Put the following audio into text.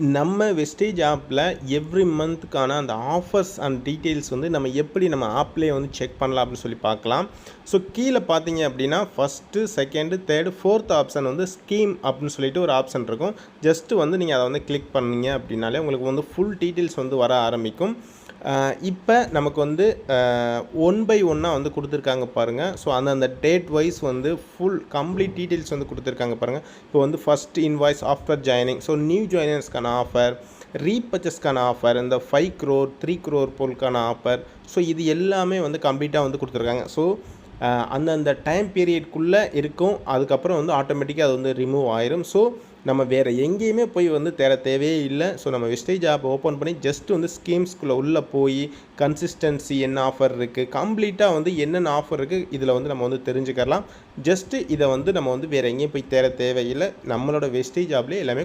நம்ம வெஸ்டேஜ் ஆப்பில் எவ்ரி மந்த்துக்கான அந்த ஆஃபர்ஸ் அண்ட் டீட்டெயில்ஸ் வந்து நம்ம எப்படி நம்ம ஆப்லேயே வந்து செக் பண்ணலாம் அப்படின்னு சொல்லி பார்க்கலாம். ஸோ கீழே பார்த்தீங்க அப்படின்னா first, second, third, fourth option வந்து ஸ்கீம் அப்படின்னு சொல்லிட்டு ஒரு ஆப்ஷன் இருக்கும். ஜஸ்ட்டு வந்து நீங்கள் அதை வந்து கிளிக் பண்ணீங்க அப்படின்னாலே உங்களுக்கு வந்து ஃபுல் டீட்டெயில்ஸ் வந்து வர ஆரம்பிக்கும். இப்போ நமக்கு வந்து ஒன் பை ஒன்னாக வந்து கொடுத்துருக்காங்க பாருங்கள். ஸோ அந்த டேட் வைஸ் வந்து ஃபுல் கம்ப்ளீட் டீட்டெயில்ஸ் வந்து கொடுத்துருக்காங்க பாருங்கள். இப்போ வந்து first invoice after joining, so new ஜாயினர்ஸ்க்கான ஆஃபர், ரீபர்ச்சஸ்க்கான ஆஃபர், இந்த 5 crore 3 crore போலுக்கான ஆஃபர், ஸோ இது எல்லாமே வந்து கம்ப்ளீட்டாக வந்து கொடுத்துருக்காங்க. ஸோ அந்தந்த டைம் பீரியட்குள்ளே இருக்கும். அதுக்கப்புறம் வந்து ஆட்டோமேட்டிக்காக அது வந்து ரிமூவ் ஆயிரும். ஸோ நம்ம வேறு எங்கேயுமே போய் வந்து தேவையே இல்லை. ஸோ நம்ம வெஸ்டேஜ் ஆப் ஓப்பன் பண்ணி ஜஸ்ட் வந்து ஸ்கீம்ஸ்குள்ளே உள்ளே போய் கன்சிஸ்டன்சி என்ன ஆஃபர் இருக்குது, கம்ப்ளீட்டாக வந்து என்னென்ன ஆஃபர் இருக்குது இதில் வந்து நம்ம வந்து தெரிஞ்சுக்கலாம். ஜஸ்ட்டு இதை வந்து நம்ம வந்து வேறு எங்கேயும் போய் தேவையில்லை. நம்மளோட வெஸ்டேஜ் ஆப்லேயே எல்லாமே